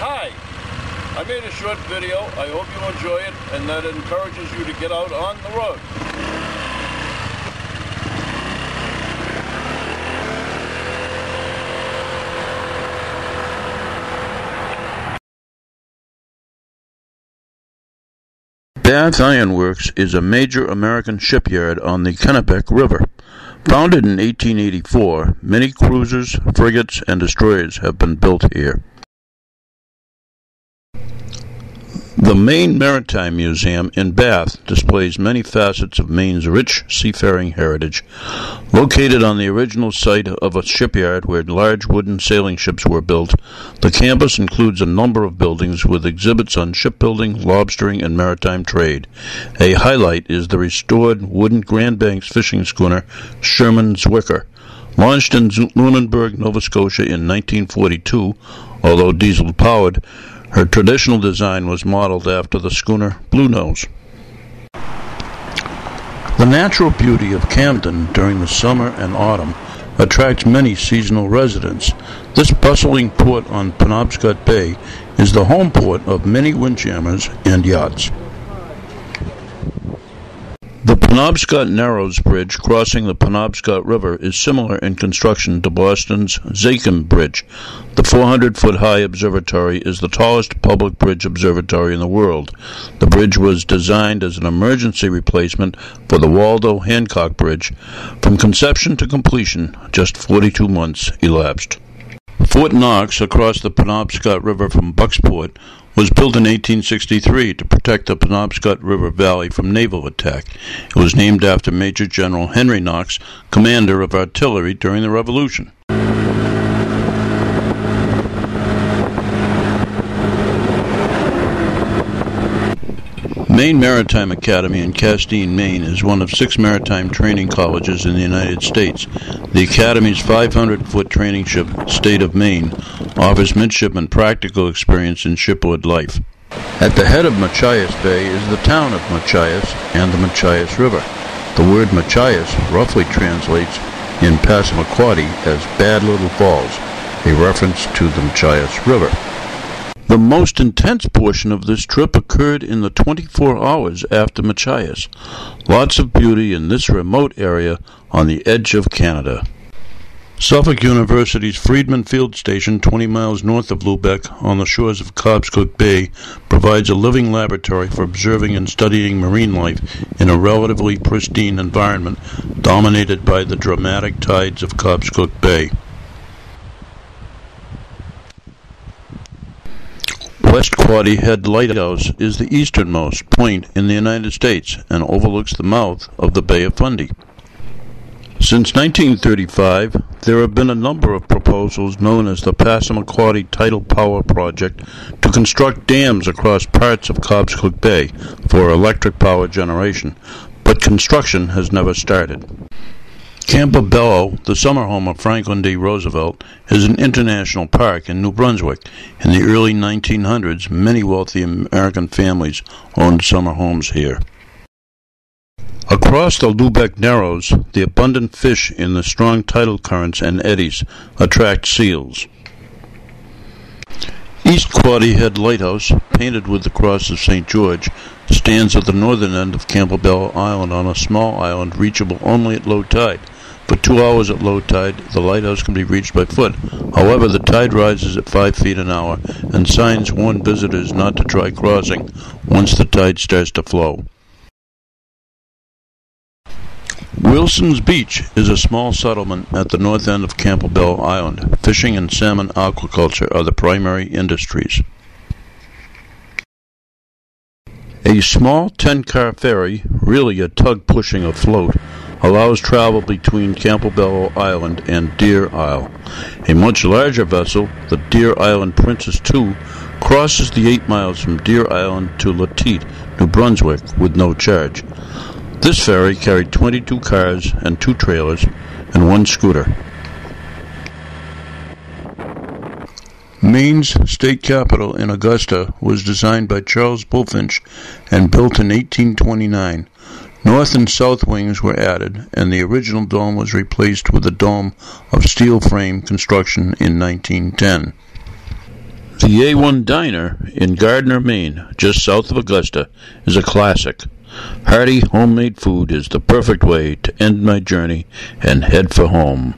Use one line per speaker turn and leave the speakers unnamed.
Hi, I made a short video. I hope you enjoy it and that it encourages you to get out on the road. Bath Iron Works is a major American shipyard on the Kennebec River. Founded in 1884, many cruisers, frigates, and destroyers have been built here. The Maine Maritime Museum in Bath displays many facets of Maine's rich seafaring heritage. Located on the original site of a shipyard where large wooden sailing ships were built, the campus includes a number of buildings with exhibits on shipbuilding, lobstering, and maritime trade. A highlight is the restored wooden Grand Banks fishing schooner Sherman Zwicker. Launched in Lunenburg, Nova Scotia in 1942, although diesel-powered, her traditional design was modeled after the schooner Blue Nose. The natural beauty of Camden during the summer and autumn attracts many seasonal residents. This bustling port on Penobscot Bay is the home port of many windjammers and yachts. The Penobscot Narrows Bridge crossing the Penobscot River is similar in construction to Boston's Zakim Bridge. The 400-foot-high observatory is the tallest public bridge observatory in the world. The bridge was designed as an emergency replacement for the Waldo Hancock Bridge. From conception to completion, just 42 months elapsed. Fort Knox, across the Penobscot River from Bucksport, was built in 1863 to protect the Penobscot River Valley from naval attack. It was named after Major General Henry Knox, commander of artillery during the Revolution. Maine Maritime Academy in Castine, Maine is one of 6 maritime training colleges in the United States. The Academy's 500-foot training ship, State of Maine, offers midshipman practical experience in shipboard life. At the head of Machias Bay is the town of Machias and the Machias River. The word Machias roughly translates in Passamaquoddy as Bad Little Falls, a reference to the Machias River. The most intense portion of this trip occurred in the 24 hours after Machias. Lots of beauty in this remote area on the edge of Canada. Suffolk University's Freedman Field Station, 20 miles north of Lubec on the shores of Cobscook Bay, provides a living laboratory for observing and studying marine life in a relatively pristine environment dominated by the dramatic tides of Cobscook Bay. West Quoddy Head Lighthouse is the easternmost point in the United States and overlooks the mouth of the Bay of Fundy. Since 1935, there have been a number of proposals known as the Passamaquoddy Tidal Power Project to construct dams across parts of Cobscook Bay for electric power generation, but construction has never started. Campobello, the summer home of Franklin D. Roosevelt, is an international park in New Brunswick. In the early 1900s, many wealthy American families owned summer homes here. Across the Lubec Narrows, the abundant fish in the strong tidal currents and eddies attract seals. East Quoddy Head Lighthouse, painted with the cross of St. George, stands at the northern end of Campobello Island on a small island reachable only at low tide. For 2 hours at low tide, the lighthouse can be reached by foot. However, the tide rises at 5 feet an hour, and signs warn visitors not to try crossing once the tide starts to flow. Wilson's Beach is a small settlement at the north end of Campobello Island. Fishing and salmon aquaculture are the primary industries. A small 10-car ferry, really a tug pushing a float, allows travel between Campobello Island and Deer Isle. A much larger vessel, the Deer Island Princess II, crosses the 8 miles from Deer Island to Letite, New Brunswick, with no charge. This ferry carried 22 cars and 2 trailers and 1 scooter. Maine's state capital in Augusta was designed by Charles Bulfinch and built in 1829. North and south wings were added, and the original dome was replaced with a dome of steel frame construction in 1910. The A1 Diner in Gardner, Maine, just south of Augusta, is a classic. Hearty homemade food is the perfect way to end my journey and head for home.